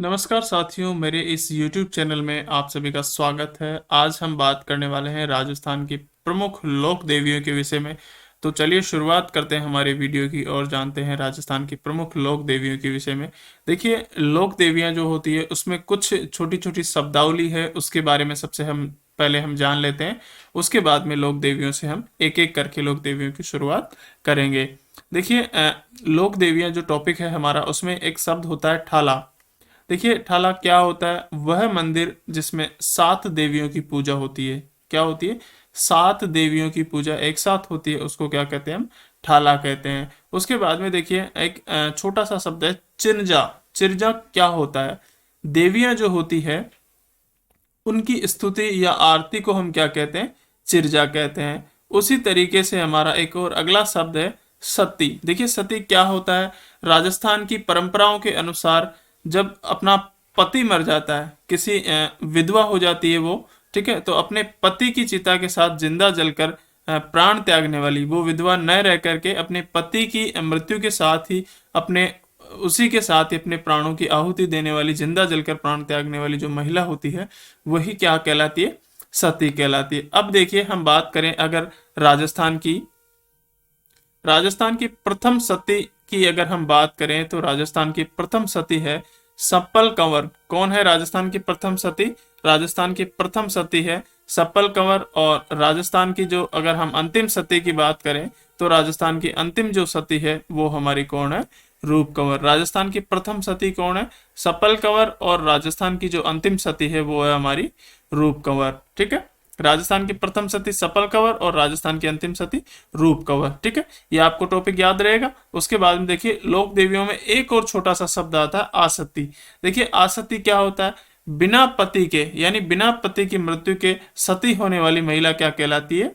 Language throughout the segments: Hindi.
नमस्कार साथियों, मेरे इस YouTube चैनल में आप सभी का स्वागत है। आज हम बात करने वाले हैं राजस्थान की प्रमुख लोक देवियों के विषय में। तो चलिए शुरुआत करते हैं हमारे वीडियो की और जानते हैं राजस्थान की प्रमुख लोक देवियों के विषय में। देखिए, लोक देवियां जो होती है उसमें कुछ छोटी छोटी शब्दावली है, उसके बारे में सबसे हम पहले हम जान लेते हैं। उसके बाद में लोक देवियों से हम एक एक करके लोक देवियों की शुरुआत करेंगे। देखिए, लोक देवियां जो टॉपिक है हमारा, उसमें एक शब्द होता है ठाला। देखिए, ठाला क्या होता है? वह मंदिर जिसमें 7 देवियों की पूजा होती है। क्या होती है? 7 देवियों की पूजा एक साथ होती है, उसको क्या कहते हैं? हम ठाला कहते हैं। उसके बाद में देखिए, एक छोटा सा शब्द है चिरजा। चिरजा क्या होता है? देवियां जो होती है उनकी स्तुति या आरती को हम क्या कहते हैं? चिरजा कहते हैं। उसी तरीके से हमारा एक और अगला शब्द है सती। देखिए, सती क्या होता है? राजस्थान की परंपराओं के अनुसार जब अपना पति मर जाता है, किसी विधवा हो जाती है वो, ठीक है, तो अपने पति की चिता के साथ जिंदा जलकर प्राण त्यागने वाली वो विधवा न रह करके अपने पति की मृत्यु के साथ ही अपने उसी के साथ ही अपने प्राणों की आहुति देने वाली, जिंदा जलकर प्राण त्यागने वाली जो महिला होती है, वही क्या कहलाती है? सती कहलाती है। अब देखिए, हम बात करें अगर राजस्थान की प्रथम सती की अगर हम बात करें तो राजस्थान की प्रथम सती है सप्पल कंवर। कौन है राजस्थान की प्रथम सती? राजस्थान की प्रथम सती है सप्पल कंवर। और राजस्थान की जो अगर हम अंतिम सती की बात करें तो राजस्थान की अंतिम जो सती है वो हमारी कौन है? रूप कंवर। राजस्थान की प्रथम सती कौन है? सप्पल कंवर। और राजस्थान की जो अंतिम सती है वो है हमारी रूप कंवर। ठीक है, राजस्थान की प्रथम सती सपल कंवर और राजस्थान की अंतिम सती रूप कंवर। ठीक है, ये आपको टॉपिक याद रहेगा। उसके बाद में देखिए, लोक देवियों में एक और छोटा सा शब्द आता है आसती। देखिए, आसती क्या होता है? बिना पति के, यानी बिना पति की मृत्यु के सती होने वाली महिला क्या कहलाती है?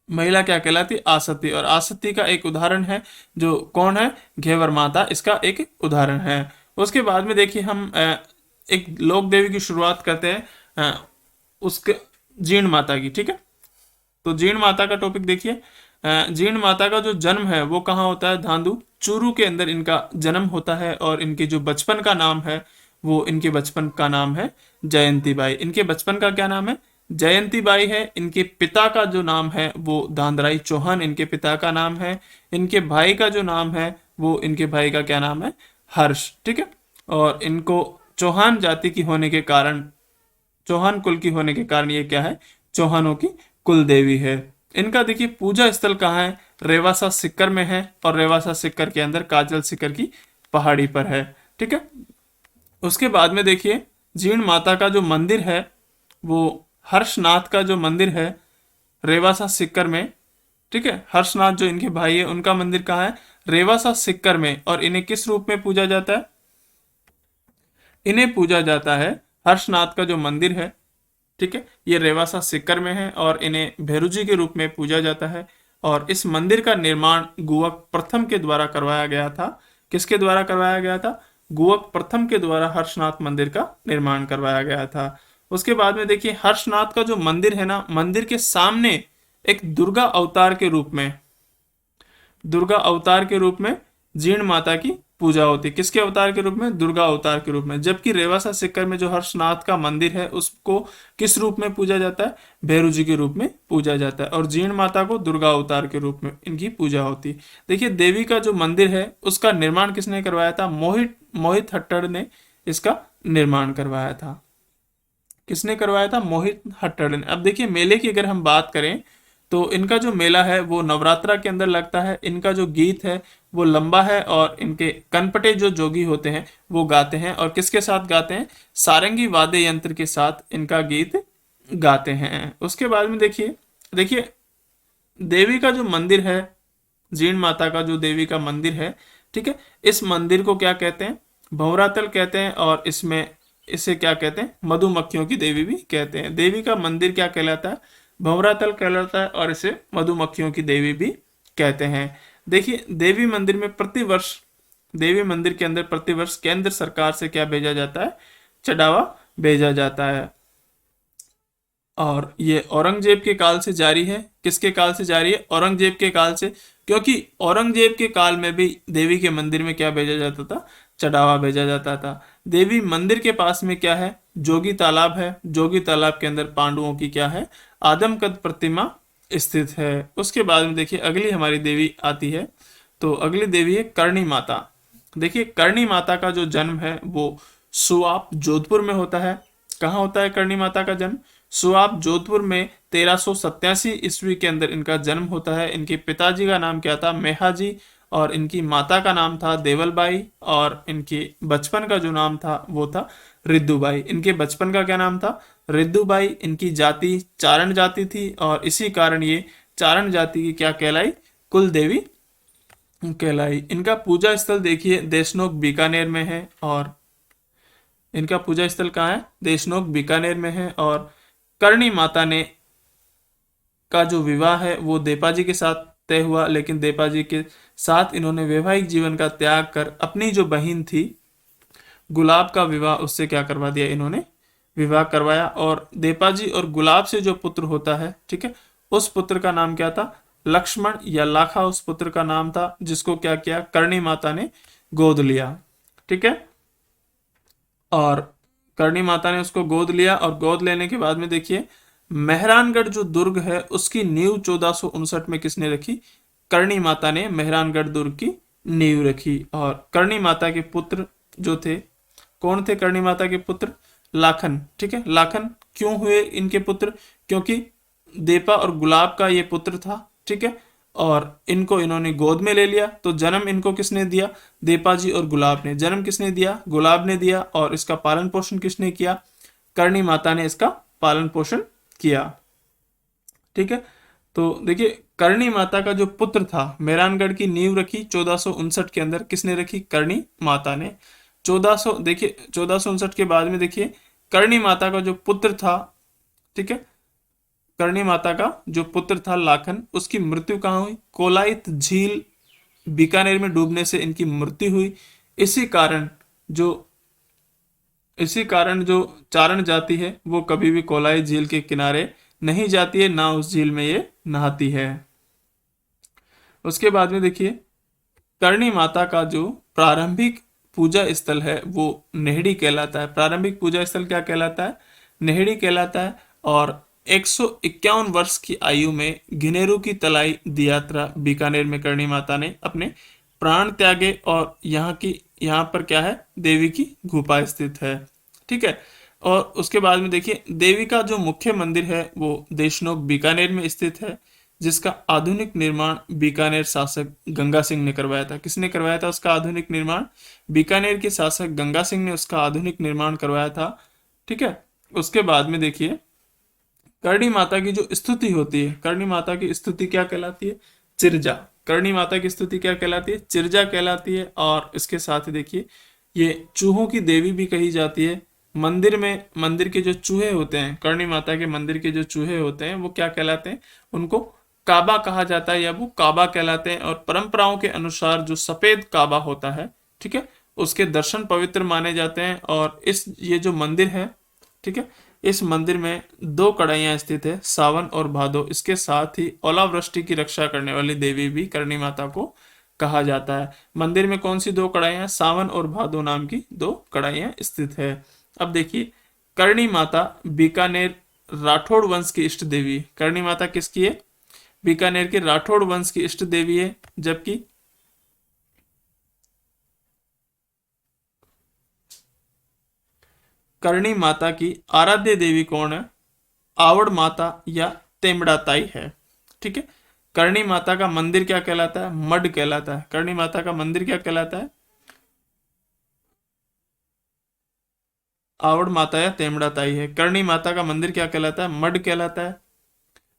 महिला क्या कहलाती है? आसती। और आसती का एक उदाहरण है जो कौन है? घेवर माता इसका एक उदाहरण है। उसके बाद में देखिए, हम एक लोक देवी की शुरुआत करते हैं उसके जीण माता की। ठीक है, तो जीण माता का टॉपिक देखिए। जीण माता का जो जन्म है वो कहाँ होता है? धांधु चूरू के अंदर इनका जन्म होता है। और इनके जो बचपन का नाम है वो, इनके बचपन का नाम है जयंती बाई। इनके बचपन का क्या नाम है? जयंती बाई है। इनके पिता का जो नाम है वो दांदराई चौहान इनके पिता का नाम है। इनके भाई का जो नाम है वो, इनके भाई का क्या नाम है? हर्ष। ठीक है, और इनको चौहान जाति की होने के कारण, चौहान कुल की होने के कारण ये क्या है? चौहानों की कुल देवी है। इनका देखिए पूजा स्थल कहाँ है? रेवासा सिक्कर में है। और रेवासा सिक्कर के अंदर काजल सिक्कर की पहाड़ी पर है। ठीक है, उसके बाद में देखिए, जीण माता का जो मंदिर है वो, हर्षनाथ का जो मंदिर है रेवासा सिक्कर में। ठीक है, हर्षनाथ जो इनके भाई है उनका मंदिर कहाँ है? रेवासा सिक्कर में। और इन्हें किस रूप में पूजा जाता है? इन्हें पूजा जाता है, हर्षनाथ का जो मंदिर है, ठीक है, ये रेवासा सिक्कर में है और इन्हें भैरू जी के रूप में पूजा जाता है। और इस मंदिर का निर्माण गुवक प्रथम के द्वारा करवाया गया था। किसके द्वारा करवाया गया था? गुवक प्रथम के द्वारा हर्षनाथ मंदिर का निर्माण करवाया गया था। उसके बाद में देखिए, हर्षनाथ का जो मंदिर है ना, मंदिर के सामने एक दुर्गा अवतार के रूप में, दुर्गा अवतार के रूप में जीण माता की पूजा होती है। किसके अवतार के रूप में? दुर्गा अवतार के रूप में। जबकि रेवासा सिक्कर में जो हर्षनाथ का मंदिर है उसको किस रूप में पूजा जाता है? भैरू जी के रूप में पूजा जाता है। और जीण माता को दुर्गा अवतार के रूप में इनकी पूजा होती है। देखिए, देवी का जो मंदिर है उसका निर्माण किसने करवाया था? मोहित हट्टड़ ने इसका निर्माण करवाया था। किसने करवाया था? मोहित हट्टड़ ने। अब देखिए, मेले की अगर हम बात करें तो इनका जो मेला है वो नवरात्रा के अंदर लगता है। इनका जो गीत है वो लंबा है और इनके कनपटे जो जोगी होते हैं वो गाते हैं। और किसके साथ गाते हैं? सारंगी वाद्य यंत्र के साथ इनका गीत गाते हैं। उसके बाद में देखिए, देखिए देवी का जो मंदिर है, जीण माता का जो देवी का मंदिर है, ठीक है, इस मंदिर को क्या कहते हैं? भंवरातल कहते हैं। और इसमें इसे क्या कहते हैं? मधुमक्खियों की देवी भी कहते हैं। देवी का मंदिर क्या कहलाता है? भंवरातल कहलाता है। और इसे मधुमक्खियों की देवी भी कहते हैं। देखिए, देवी मंदिर के अंदर प्रतिवर्ष केंद्र सरकार से क्या भेजा जाता है? चढ़ावा भेजा जाता है। और ये औरंगजेब के काल से जारी है। किसके काल से जारी है? औरंगजेब के काल से। क्योंकि औरंगजेब के काल में भी देवी के मंदिर में क्या भेजा जाता था, चढ़ावा भेजा जाता था। देवी मंदिर के पास में क्या है, जोगी तालाब है। जोगी तालाब के अंदर पांडवों की क्या है, आदमकद प्रतिमा स्थित है। उसके बाद में देखिए अगली हमारी देवी आती है, तो अगली देवी है करणी माता। देखिए करणी माता का जो जन्म है वो सुआप जोधपुर में होता है। कहाँ होता है करणी माता का जन्म, सुआप जोधपुर में 1387 ईस्वी के अंदर इनका जन्म होता है। इनके पिताजी का नाम क्या था, मेहाजी, और इनकी माता का नाम था देवलबाई, और इनके बचपन का जो नाम था वो था रिद्दुबाई। इनके बचपन का क्या नाम था, रिद्दुबाई। इनकी जाति चारण जाति थी, और इसी कारण ये चारण जाति की क्या कहलाई, कुल देवी कहलाई। इनका पूजा स्थल देखिए देशनोक बीकानेर में है, और इनका पूजा स्थल कहाँ है, देशनोक बीकानेर में है। और करणी माता ने का जो विवाह है वो देपाजी के साथ तय हुआ, लेकिन देपाजी के साथ इन्होंने वैवाहिक जीवन का त्याग कर अपनी जो बहन थी गुलाब का विवाह उससे क्या करवा दिया, इन्होंने विवाह करवाया। और देपाजी और गुलाब से जो पुत्र होता है, ठीक है, उस पुत्र का नाम क्या था, लक्ष्मण या लाखा उस पुत्र का नाम था, जिसको क्या किया, करणी माता ने गोद लिया। ठीक है, और करणी माता ने उसको गोद लिया, और गोद लेने के बाद में देखिए मेहरानगढ़ जो दुर्ग है उसकी नींव 1459 में किसने रखी, करणी माता ने मेहरानगढ़ दुर्ग की नींव रखी। और करणी माता के पुत्र जो थे, कौन थे करणी माता के पुत्र, लाखन। ठीक है, लाखन क्यों हुए इनके पुत्र, क्योंकि देपा और गुलाब का ये पुत्र था। ठीक है, और इनको इन्होंने गोद में ले लिया। तो जन्म इनको किसने दिया, देपा जी और गुलाब ने। जन्म किसने दिया, गुलाब ने दिया, और इसका पालन पोषण किसने किया, करणी माता ने इसका पालन पोषण किया। ठीक है, तो देखिए करणी माता का जो पुत्र था, मेहरानगढ़ की नींव रखी 1459 के अंदर, किसने रखी, करणी माता ने। 1400 देखिए 1459 के बाद में देखिए करणी माता का जो पुत्र था, ठीक है, करणी माता का जो पुत्र था लाखन, उसकी मृत्यु कहाँ हुई, कोलायत झील बीकानेर में डूबने से इनकी मृत्यु हुई। इसी कारण जो इसी कारण जो चारण जाति है वो कभी भी कोलाई झील के किनारे नहीं जाती है, ना उस झील में ये नहाती है। उसके बाद में देखिए करणी माता का जो प्रारंभिक पूजा स्थल है वो नेहड़ी कहलाता है। प्रारंभिक पूजा स्थल क्या कहलाता है, नेहड़ी कहलाता है। और 151 वर्ष की आयु में घिनेरू की तलाई दी यात्रा बीकानेर में करणी माता ने अपने प्राण त्यागे, और यहाँ पर क्या है, देवी की गुफा स्थित है। ठीक है, और उसके बाद में देखिए देवी का जो मुख्य मंदिर है वो देशनोक बीकानेर में स्थित है, जिसका आधुनिक निर्माण बीकानेर शासक गंगा सिंह ने करवाया था। किसने करवाया था उसका आधुनिक निर्माण, बीकानेर के शासक गंगा सिंह ने उसका आधुनिक निर्माण करवाया था। ठीक है, उसके बाद में देखिए करणी माता की जो स्तुति होती है, करणी माता की स्तुति क्या कहलाती है, चिरजा। करणी माता की स्तुति क्या कहलाती है, चिरजा कहलाती है। और इसके साथ ही देखिए ये चूहों की देवी भी कही जाती है। मंदिर के जो चूहे होते हैं, करणी माता के मंदिर के जो चूहे होते हैं वो क्या कहलाते हैं, उनको काबा कहा जाता है, या वो काबा कहलाते हैं। और परंपराओं के अनुसार जो सफेद काबा होता है, ठीक है, उसके दर्शन पवित्र माने जाते हैं। और ये जो मंदिर है, ठीक है, इस मंदिर में 2 कड़ाइयां स्थित है, सावन और भादो। इसके साथ ही ओलावृष्टि की रक्षा करने वाली देवी भी करणी माता को कहा जाता है। मंदिर में कौन सी 2 कड़ाइयां, सावन और भादो नाम की 2 कड़ाइयां स्थित है। अब देखिए करणी माता बीकानेर राठौड़ वंश की इष्ट देवी है। करणी माता किसकी है, बीकानेर के राठौड़ वंश की इष्ट देवी है। जबकि करणी माता की आराध्य देवी कौन है, आवड़ माता या तेमड़ा ताई है। ठीक है, करणी माता का मंदिर क्या कहलाता है, मड कहलाता है। करणी माता का मंदिर क्या कहलाता है, आवड़ माता या तेमड़ा ताई है। करणी माता का मंदिर क्या कहलाता है, मड कहलाता है।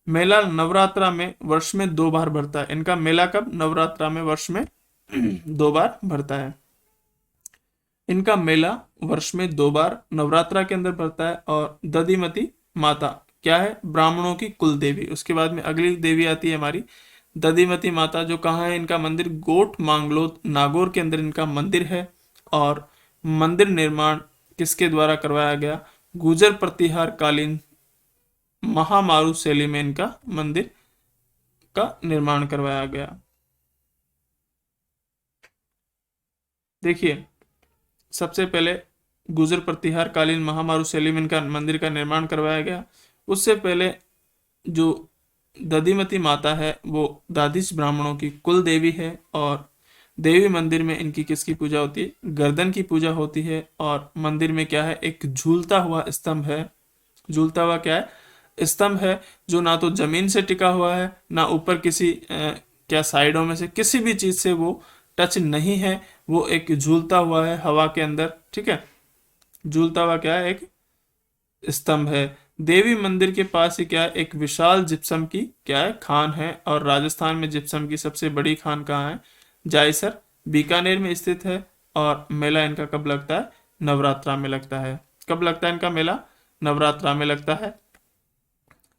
मेला नवरात्रा में वर्ष में 2 बार भरता है। इनका मेला कब, नवरात्रा में वर्ष में 2 बार भरता है। इनका मेला वर्ष में 2 बार नवरात्रा के अंदर भरता है। और दधिमती माता क्या है, ब्राह्मणों की कुल देवी। उसके बाद में अगली देवी आती है हमारी दधिमती माता, जो कहाँ है, इनका मंदिर गोट मांगलोद नागौर के अंदर इनका मंदिर है। और मंदिर निर्माण किसके द्वारा करवाया गया, गुर्जर प्रतिहार कालीन महामारू शैली में इनका मंदिर का निर्माण करवाया गया। देखिए, सबसे पहले गुजर प्रतिहार कालीन महामारू शैली में इनका मंदिर का निर्माण करवाया गया। उससे पहले जो दधिमती माता है वो दादिश ब्राह्मणों की कुल देवी है, और देवी मंदिर में इनकी किसकी पूजा होती है? गर्दन की पूजा होती है। और मंदिर में क्या है? एक झूलता हुआ स्तंभ है। झूलता हुआ क्या है? स्तंभ है, जो ना तो जमीन से टिका हुआ है, ना ऊपर किसी क्या साइडों में से किसी भी चीज से वो टच नहीं है। वो एक झूलता हुआ है हवा के अंदर, ठीक है। झूलता हुआ क्या है? एक स्तंभ है। देवी मंदिर के पास ही क्या है? एक विशाल जिप्सम की क्या है? खान है। और राजस्थान में जिप्सम की सबसे बड़ी खान कहाँ है? जायसर, बीकानेर में स्थित है। और मेला इनका कब लगता है? नवरात्रा में लगता है। कब लगता है इनका मेला? नवरात्रा में लगता है,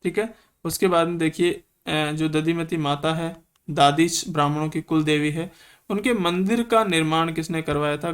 ठीक है। उसके बाद में देखिए, जो दधिमती माता है, दादिश ब्राह्मणों की कुल देवी है। उनके मंदिर का निर्माण किसने करवाया था?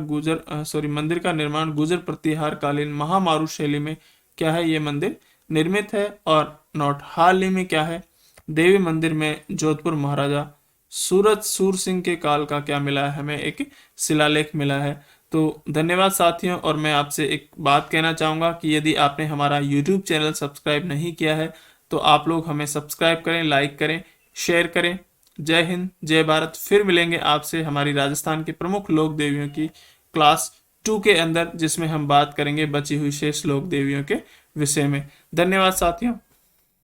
मंदिर का निर्माण गुजर प्रतिहार कालीन महामारू शैली में क्या है? ये मंदिर निर्मित है। और नॉट हाल ही में क्या है? देवी मंदिर में जोधपुर महाराजा सूरज सूर सिंह के काल का क्या मिला है? हमें एक शिलालेख मिला है। तो धन्यवाद साथियों। और मैं आपसे एक बात कहना चाहूँगा कि यदि आपने हमारा यूट्यूब चैनल सब्सक्राइब नहीं किया है तो आप लोग हमें सब्सक्राइब करें, लाइक करें, शेयर करें। जय हिंद, जय भारत। फिर मिलेंगे आपसे हमारी राजस्थान के प्रमुख लोक देवियों की क्लास 2 के अंदर, जिसमें हम बात करेंगे बची हुई शेष लोक देवियों के विषय में। धन्यवाद साथियों।